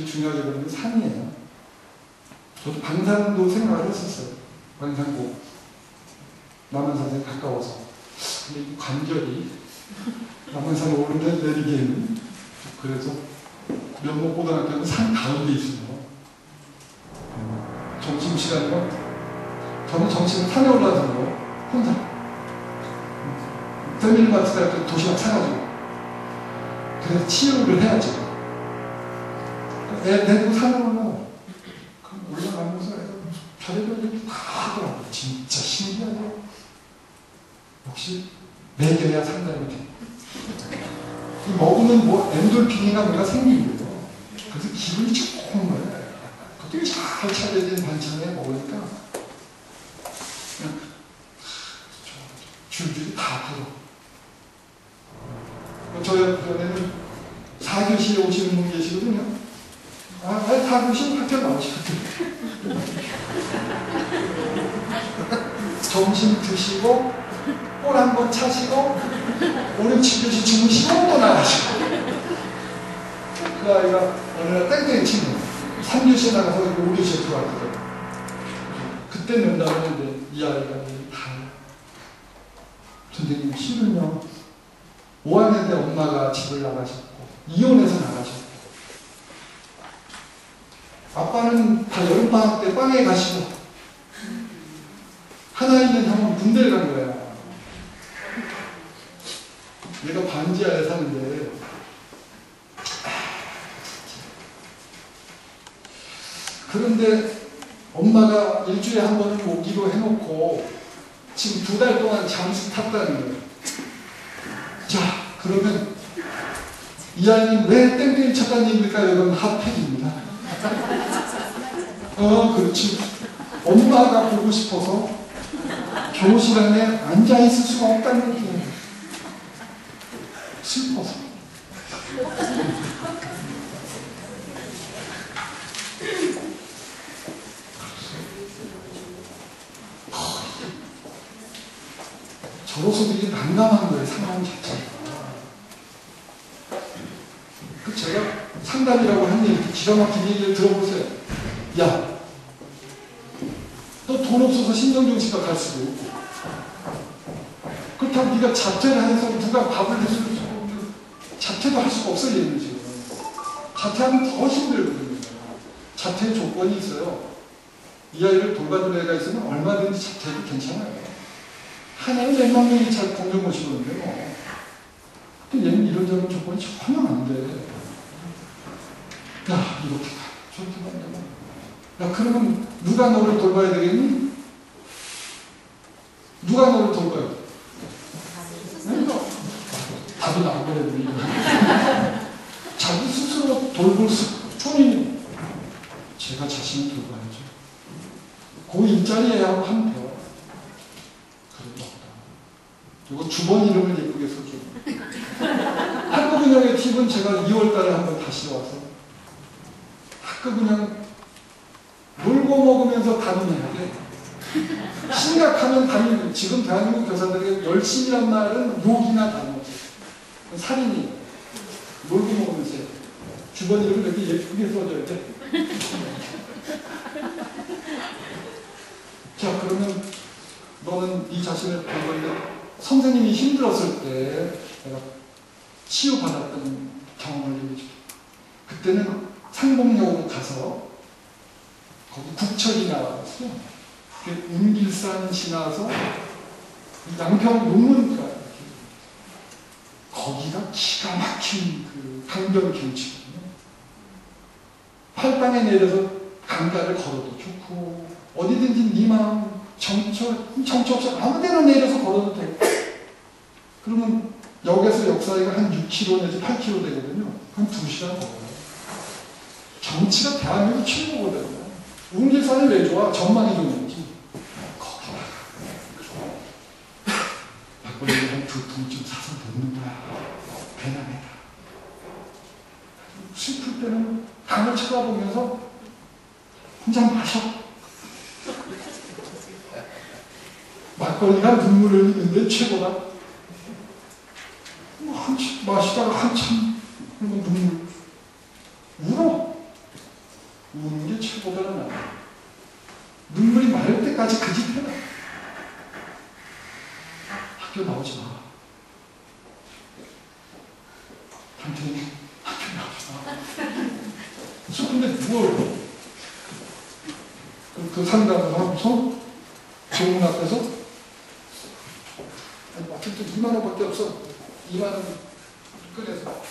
중요하게 보는 게 산이에요. 저도 방산도 생각을 했었어요. 방산고. 남한산에 가까워서. 근데 이 관절이 남한산에 오르면 내리기에는 그래서 면목고등학교는 산 가운데 있어요. 점심시간이면 저는 점심을 산에 올라가서 혼자 패밀리마트가 도시락 사가지고 그래서 치유를 해야죠. 애 데리고 산에 올라가면서 별의별 얘기 다 하더라고요. 진짜 신기하죠. 역시 먹여야 산다는 게 먹으면 엔돌핀이나 뭐가 생기는 거예요. 그래서 기분이 좋은 거예요. 되게 잘 차려진 반찬에 먹으니까 그냥 줄줄이 다 풀어. 저희 학교에는 4교시에 오시는 분 계시거든요. 4교시 학교 나오시거든요. 점심 드시고 볼 한번 차시고 오늘 7교시 주무시고 또 나가시고. 그 아이가 어느 날 땡땡이 친구 3교시에 나가서 5교시에 들어왔거든요. 그때 면담을 했는데 이 아이가 다 선생님 실은요 5학년 때 엄마가 집을 나가셨고 이혼해서 나가셨고 아빠는 다 여름방학 때 빵에 가시고 하나 있는 형은 군대를 간 거야. 내가 반지하에 사는데 그런데 엄마가 일주일에 한 번은 오기로 해놓고 지금 2달 동안 잠수 탔다는 거예요. 자, 그러면 이 아이는 왜 땡땡이 쳤다는 얘기일까요? 이건 핫팩입니다. 그렇지. 엄마가 보고 싶어서 교실 안에 앉아있을 수가 없다는 얘기예요. 슬퍼서. 저로서도 이게 난감한 거예요, 상황 자체가. 제가 상담이라고 한 얘기, 기가 막힌 얘기를 들어보세요. 야, 너 돈 없어서 신정정신과 갈 수도 없고, 그렇다고 네가 자퇴를 해서 누가 밥을 해줄 수 없고, 자퇴도 할 수가 없어요, 얘는 지금. 자퇴하면 더 힘들거든요. 자퇴의 조건이 있어요. 이 아이를 돌봐줄 애가 있으면 얼마든지 자퇴해도 괜찮아요. 하나는 몇만 명이 잘 공정 모시거든요. 근데 얘는 이런저런 조건이 전혀 안 돼. 야, 이렇게 가. 저렇게 가면. 야, 그러면 누가 너를 돌봐야 되겠니? 누가 너를 돌봐야 돼? 답이 나와버려야 자기 스스로 돌볼 수뿐이니 제가 자신을 돌봐야죠. 그 일자리에 하고 하면 돼요. 그리고 주번 이름을 예쁘게 써줘. 학급 운영의 팁은 제가 2월달에 한번 다시 와서 학급 운영 놀고 먹으면서 담임해야 돼. 심각하면 담임. 지금 대한민국 교사들에게 열심이란 말은 욕이나 단어지. 살인이 놀고 먹으면서 주번 이름을 이렇게 예쁘게 써줘야 돼. 자, 그러면 너는 네 자신을 돌보는데 선생님이 힘들었을 때 내가 치유받았던 경험을 얘기해 줄게. 그때는 거기 국천이 나왔어. 운길산 지나서 양평 용문가 거기가 기가 막힌 그 강변 경치거든요. 팔당에 내려서 강가를 걸어도 좋고 어디든지 네 마음 정처 없이 아무 데나 내려서 걸어도 돼. 그러면 역에서 역사위가 한 6km 내지 8km 되거든요. 한 2시간 걸어요. 경치가 대한민국 최고거든요. 운길산을 왜 좋아? 전망이 좋은지. 거기다가 막걸리를 한 2통쯤 사서 먹는 거야. 배나. 슬플 때는 강을 쳐다보면서 한 잔 마셔. 막걸리가 눈물을 흘리는데 최고다. 마시다가 한참 눈물 울어. 우는 게 최고다는 나. 눈물이 마를 때까지 그 짓 해라. 학교 나오지 마. 당신이 학교 나오지 마. 근데 뭘? 그 상담을 하고서 정문 앞에서 아니 어쨌든 2만 원밖에 없어. 2만 원 꺼내서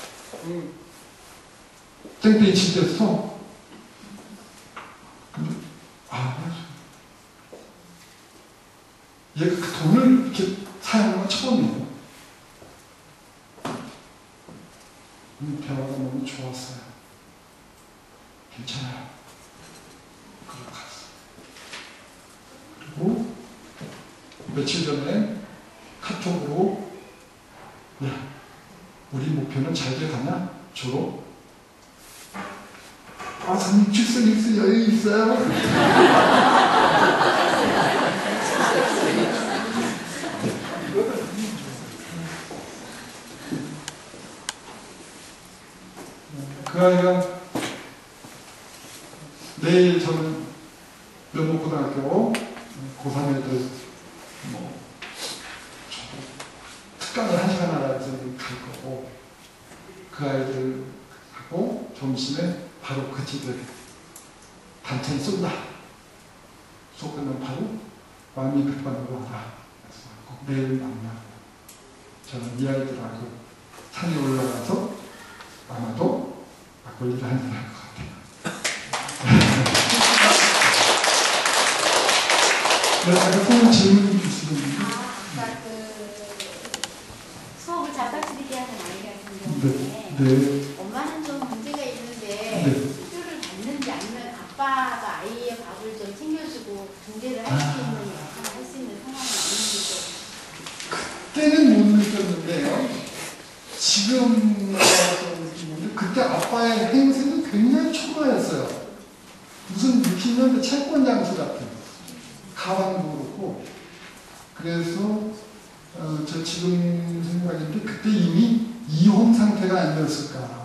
땡땡이 집에서 얘가 그 돈을 이렇게 사용하는 건 처음이에요. 대화가 너무 좋았어요. 괜찮아요. 그러고 갔어. 그리고 며칠 전에 카톡으로 야, 우리 목표는 잘 돼가나? 졸업? 선생님 출생일수 여유 있어요? 그 아이가 내일 저는 면목고등학교 고3 애들 특강을 1시간 하라서 갈 거고 그 아이들하고 점심에 바로 그 집에 단체에 쏜다. 수업 끝나면 바로 마음이 급반으로 와라. 그래서 꼭 내일 만나고 저는 이 아이들하고 산에 올라가서 아마도 막걸리를 한잔 할 것 같아요. 네, 아까 질문 주시는데. 아까 수업을 잡아치게 하는 아이 같은 경우에 네. 엄마는 좀 문제가 있는데 네. 학교를 갔는지 아니면 아빠가 아이의 밥을 좀 챙겨주고 중재를 할 수 있는 역할을 할 수 있는 상황이 있는지 그때는 못 느꼈는데요. 지금 그때 아빠의 행세는 굉장히 초라했어요. 무슨 60년대 채권 장수 같은 가방도 그렇고. 그래서 저 지금 생각인데 그때 이미 이혼 상태가 아니었을까.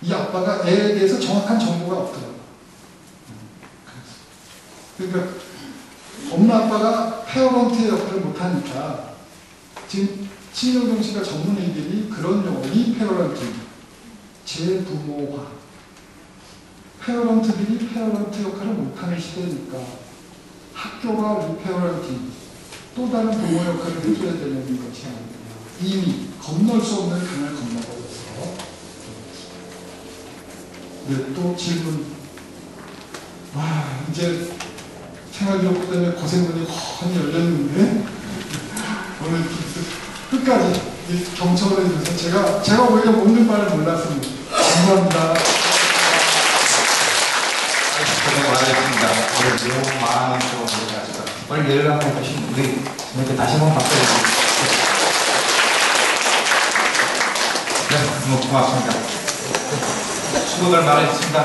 이 아빠가 애에 대해서 정확한 정보가 없더라고요. 그러니까 엄마 아빠가 페어런트의 역할을 못하니까 지금 신영경 씨가 전문의들이 그런 용어, 리페어런팅, 재부모화. 페어런트들이 페어런트 역할을 못하는 시대니까 학교가 리페어런팅, 또 다른 부모 역할을 해줘야 되는 것이 아니라 이미 건널 수 없는 강을 건너버려서. 네, 또 질문. 이제 생활기록 때문에 고생문이 훤히 열렸는데 오늘 끝까지 경청을 해주셔서 제가 오히려 먹는 바를 몰랐습니다. 감사합니다. 고생 많으셨습니다. 오늘 너무 많은 또 고생하셨다. 오늘 연락해 주신 우리 다시 한번 박수 드립니다. 네, 너무 고맙습니다. 수고들 많으셨습니다.